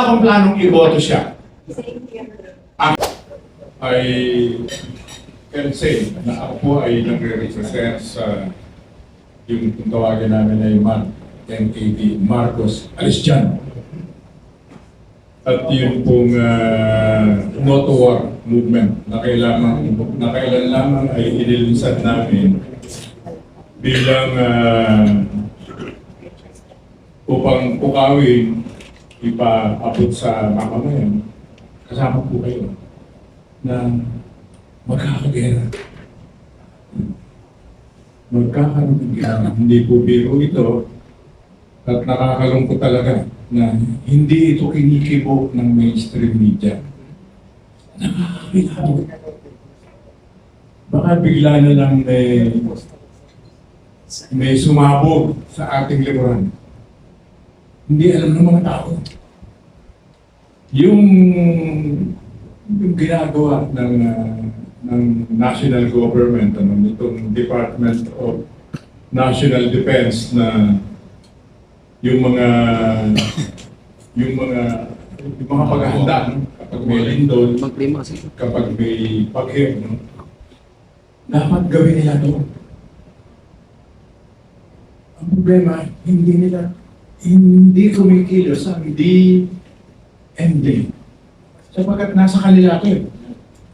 akong planong iboto siya. I can say na ako po ay nagre-represent sa yung kung tawagin namin ay MAD, Marcos Alistian. At yun pong no to war movement na kailan lamang ay inilunsad namin bilang upang pukawin, ipaabot sa mamamayan. Kasama po kayo na magkakagera. Magkakaroon ng gera. Hindi po biro ito at nakakalungkot talaga na hindi ito kinikibo ng mainstream media. Nakakakilabot. Baka bigla na lang may sumabog sa ating lipunan. Hindi alam ng mga tao. Yung ginagawa ng national government, itong Department of National Defense na yung mga paghahanda, no? Kapag may lindol, kapag may paghiw, no? Dapat gawin nila ito. Ang problema, hindi kumikilos ang DND. Sapagkat nasa kanila ito.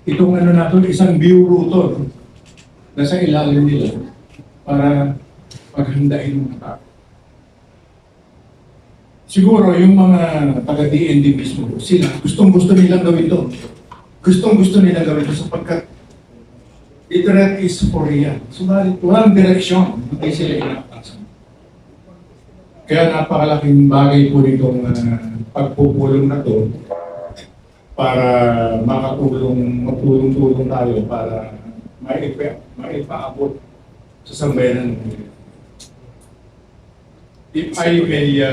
Itong na ito, isang bureau to, nasa ilalim nila para paghandain ng mga tao. Siguro yung mga taga-DND mismo, sila, gustong-gusto nilang gawin ito. Gustong-gusto nilang gawin ito sapagkat the threat is for real. Subalit, walang direksyon, hindi sila inapasa. Kaya napakalaking bagay po nitong pagpupulong na ito para magtulong-tulong tayo para maipaabot sa sambayanan ng mga. If I may,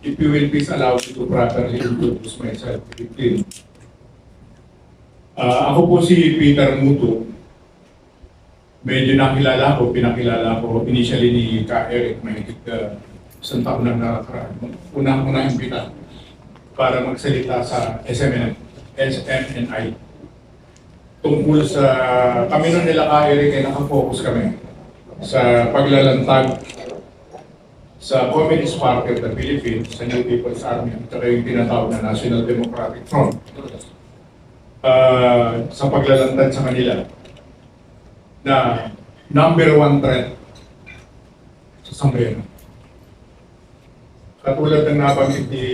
if you will please allow me to properly introduce myself. Ako po si Peter Muto. Medyo pinakilala ko initially ni Ka Eric Mahigit isang taon lang nakakaraan. Unang impita para magsalita sa SMNI. Tungkol sa, kami nun nila Ka Eric ay nakafocus kami sa paglalantag sa Communist Party of the Philippines, sa New People's Army, at saka yung tinatawag na National Democratic Front. Sa paglalantad sa kanila na number one threat sa sambayanan. Katulad ng nabanggit ni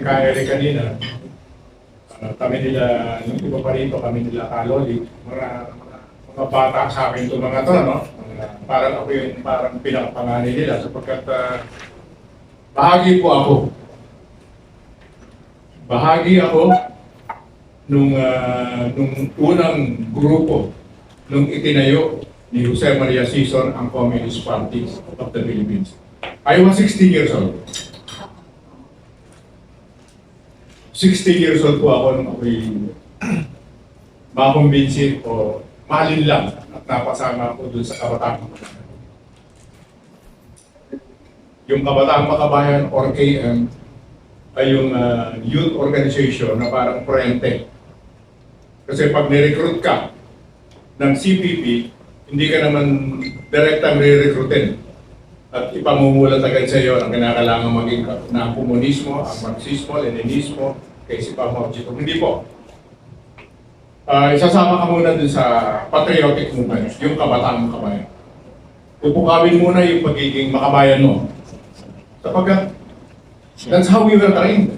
Kaeri kanina, kami nila, nung iba pa rito, kami nila Kaloli, mga bata sa akin itong mga to, no? Parang ako yung parang pinakapanganay nila sapagkat bahagi po ako. Bahagi ako nung unang grupo nung itinayo ni Jose Maria Sison ang Communist Party of the Philippines. I was 16 years old. 16 years old po ako nung ako'y makumbinsin o mahalin lang at napasama ko dun sa Kabataan. Yung Kabataan Makabayan or KM ay yung youth organization na parang Prente. Kasi pag nirecruit ka ng CPP, hindi ka naman direktang re-recruitin at ipamumulat agad sa iyo ang kinakailangan maging na komunismo, ang marxismo, leninismo, kaysa pa mga objecto. Hindi po. Isasama ka muna dun sa patriotic movement, yung Kabataan Makabayan. Pupukawin muna yung pagiging makabayan mo. Sapagkat, that's how we were trained.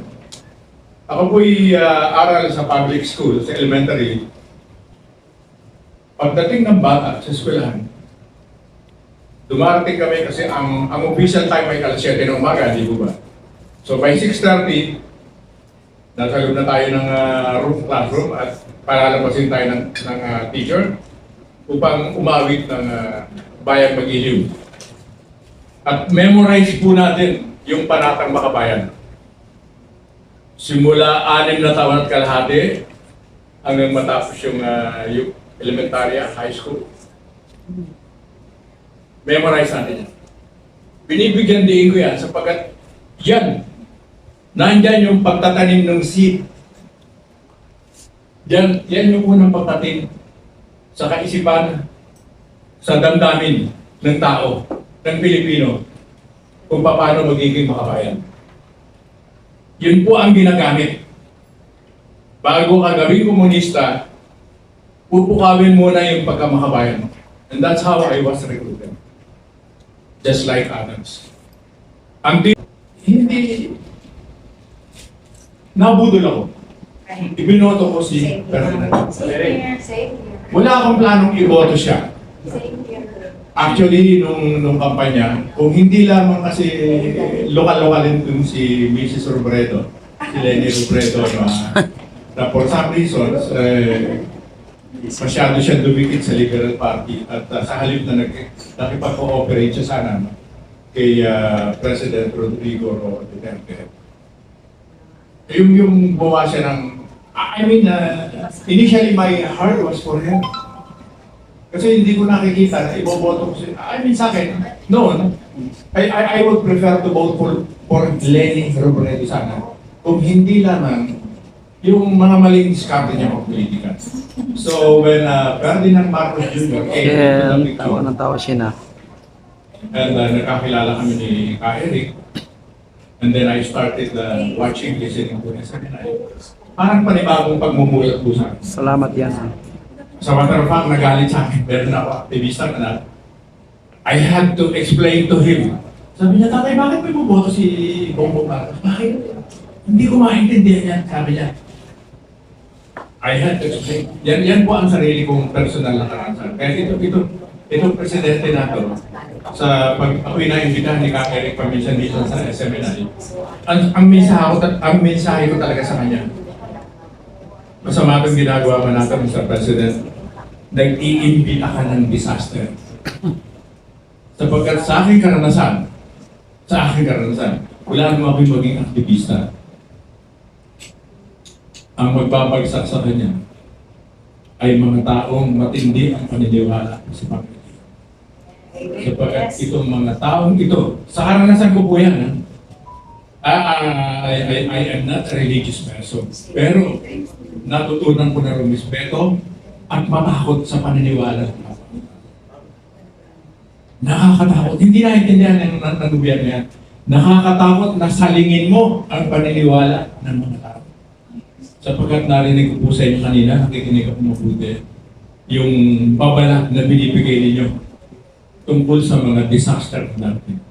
Ako po'y aral sa public school, sa elementary. Pagdating ng bata sa eskwelahan, dumarating kami kasi ang official time ay alas 7 ng umaga, di ba? So by 6:30, nasa loob na tayo ng classroom at palalabasin tayo ng teacher upang umawit ng Bayang Mag-iliw. At memorize po natin yung Panatang Makabayan. Simula 6 na taon at kalahati hanggang matapos yung elementarya, high school. Memorize natin yan. Binibigyan din ko yan sapagkat yan Nandyan yung pagtatanim ng seed. Yan yung unang pagtatim sa kaisipan, sa damdamin ng tao, ng Pilipino, kung paano magiging makabayan. Yun po ang ginagamit. Bago ka gawing komunista, pupukawin muna yung pagkamakabayan mo. And that's how I was recruited. Just like others. Hindi, nabudol ako. Ibinoto ko si Ferdinand. Wala akong planong iboto siya. Actually, nung kampanya, kung hindi lamang kasi lokal-lokalin dun si Mrs. Robredo, si Leni Robredo, na for some reasons, masyado siya dumikit sa Liberal Party at sa halip na nakipag-cooperate siya sana kay President Rodrigo Roa Duterte. Yung bawa siya ng, initially my heart was for him. Kasi hindi ko nakikita na iboboto ko siya. Sa akin, no. I would prefer to vote for Leni Robredo sana. Kung hindi lamang yung mga maling diskarte niya ng politika. So when Ferdinand Marcos Jr. Tawa ng tawa siya na. And nakakilala kami ni Ka Eric. And then I started watching, listening to SMNI. Parang panibagong pagmumulat po sa akin. Salamat yan. Sa matter of fact, nagalit sa akin. Meron ako aktivista na I had to explain to him. Sabi niya, tatay, bakit may buboto si Bongbong Marcos? Bakit? Hindi ko maintindihan yan, sabi niya. I had to explain. Yan po ang sarili kong personal na karanasan. Kaya itong presidente na to, sa pag ako'y naimbitahan ni Ka Eric paminsan dito sa SMNI, ang mensahe ko talaga sa kanya. Masama itong ginagawa man natin, Mr. President, nag-iimbita ka ng disaster. Sapagkat sa aking karanasan, wala naman ako'y maging aktivista. Ang magbabagsak sa kanya ay mga taong matindi ang paniniwala sa Panginoon. Sapagkat itong mga taong ito, sa karanasan ko po yan, I am not a religious person. Pero natutunan ko na rumispeto at matakot sa paniniwala ng tao. Nakakatakot. Hindi naintindihan ng gobyerno yan. Nakakatakot na salingin mo ang paniniwala ng mga tao. Sapagkat narinig ko po sa inyo kanina, nakikinig ako mabuti, yung babala na binibigay ninyo tungkol sa mga disaster natin.